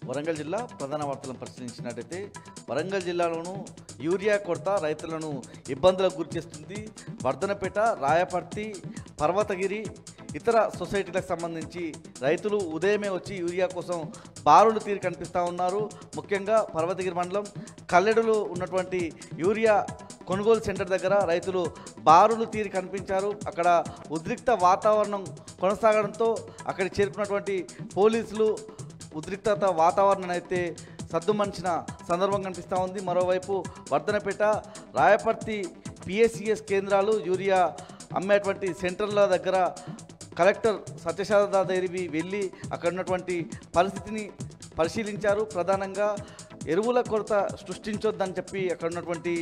వరంగల్ జిల్లా ప్రధాన వార్తలను పరిశీలించినట్టయితే వరంగల్ జిల్లాలోనూ యూరియా కొరత రైతులను ఇబ్బందులకు గురిచేస్తుంది. వర్ధనపేట, రాయపర్తి, పర్వతగిరి ఇతర సొసైటీలకు సంబంధించి రైతులు ఉదయమే వచ్చి యూరియా కోసం బారులు తీరి కనిపిస్తూ ఉన్నారు. ముఖ్యంగా పర్వతగిరి మండలం కల్లెడులో ఉన్నటువంటి యూరియా కొనుగోలు సెంటర్ దగ్గర రైతులు బారులు తీరి కనిపించారు. అక్కడ ఉద్రిక్త వాతావరణం కొనసాగడంతో అక్కడ చేరుకున్నటువంటి పోలీసులు ఉద్రిక్తత వాతావరణం అయితే సద్దుమణిచిన సందర్భం కనిపిస్తూ ఉంది. మరోవైపు వర్ధనపేట, రాయపర్తి పిఎస్సిఎస్ కేంద్రాలు యూరియా అమ్మేటువంటి సెంటర్ల దగ్గర కలెక్టర్ సత్యశారదాదేవి వెళ్ళి అక్కడ ఉన్నటువంటి పరిస్థితిని పరిశీలించారు. ప్రధానంగా ఎరువుల కొరత సృష్టించొద్దని చెప్పి అక్కడ ఉన్నటువంటి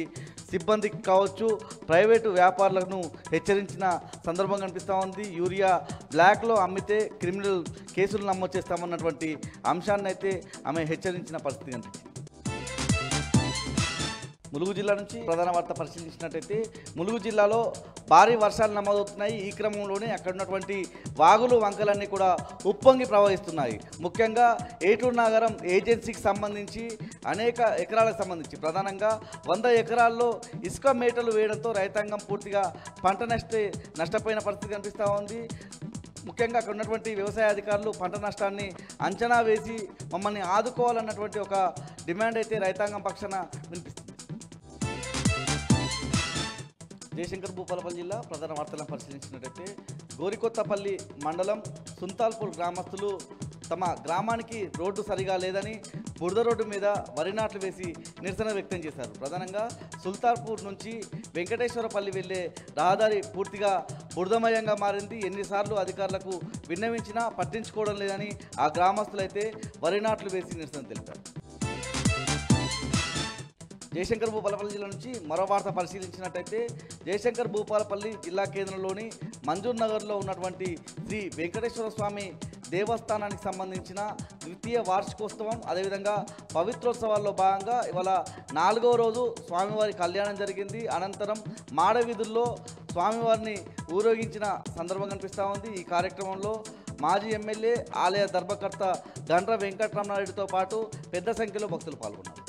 సిబ్బందికి కావచ్చు, ప్రైవేటు వ్యాపారులను హెచ్చరించిన సందర్భం కనిపిస్తూ ఉంది. యూరియా బ్లాక్లో అమ్మితే క్రిమినల్ కేసులు నమోదు చేస్తామన్నటువంటి అంశాన్ని అయితే ఆమె హెచ్చరించిన పరిస్థితి కనిపించింది. ములుగు జిల్లా నుంచి ప్రధాన వార్త పరిశీలించినట్టయితే ములుగు జిల్లాలో భారీ వర్షాలు నమోదవుతున్నాయి. ఈ క్రమంలోనే అక్కడ ఉన్నటువంటి వాగులు, వంకలన్నీ కూడా ఉప్పొంగి ప్రవహిస్తున్నాయి. ముఖ్యంగా ఏటూరు నాగరం ఏజెన్సీకి సంబంధించి అనేక ఎకరాలకు సంబంధించి ప్రధానంగా 100 ఎకరాల్లో ఇసుక మేటలు వేయడంతో రైతాంగం పూర్తిగా పంట నష్టపోయిన పరిస్థితి కనిపిస్తూ ఉంది. ముఖ్యంగా అక్కడ ఉన్నటువంటి వ్యవసాయ అధికారులు పంట నష్టాన్ని అంచనా వేసి మమ్మల్ని ఆదుకోవాలన్నటువంటి ఒక డిమాండ్ అయితే రైతాంగం పక్షాన వినిపిస్తుంది. జయశంకర్ భూపాలపల్లి జిల్లా ప్రధాన వార్తలను పరిశీలించినట్టయితే గోరికొత్తపల్లి మండలం సుంతాల్పూర్ గ్రామస్తులు తమ గ్రామానికి రోడ్డు సరిగా లేదని బురద రోడ్డు మీద వరి నాట్లు వేసి నిరసన వ్యక్తం చేశారు. ప్రధానంగా సుల్తాన్పూర్ నుంచి వెంకటేశ్వరపల్లి వెళ్లే రహదారి పూర్తిగా బురదమయంగా మారింది. ఎన్నిసార్లు అధికారులకు విన్నవించినా పట్టించుకోవడం లేదని ఆ గ్రామస్తులైతే వరి నాట్లు వేసి నిరసన తెలిపారు. జయశంకర్ భూపాలపల్లి జిల్లా నుంచి మరో వార్త పరిశీలించినట్టయితే జయశంకర్ భూపాలపల్లి జిల్లా కేంద్రంలోని మంజూర్ నగర్లో ఉన్నటువంటి శ్రీ వెంకటేశ్వర స్వామి దేవస్థానానికి సంబంధించిన ద్వితీయ వార్షికోత్సవం, అదేవిధంగా పవిత్రోత్సవాల్లో భాగంగా ఇవాళ 4వ రోజు స్వామివారి కళ్యాణం జరిగింది. అనంతరం మాడవీధుల్లో స్వామివారిని ఊరేగించిన సందర్భం కనిపిస్తూ ఉంది. ఈ కార్యక్రమంలో మాజీ ఎమ్మెల్యే, ఆలయ ధర్మకర్త గండ్ర వెంకటరమణారెడ్డితో పాటు పెద్ద సంఖ్యలో భక్తులు పాల్గొన్నారు.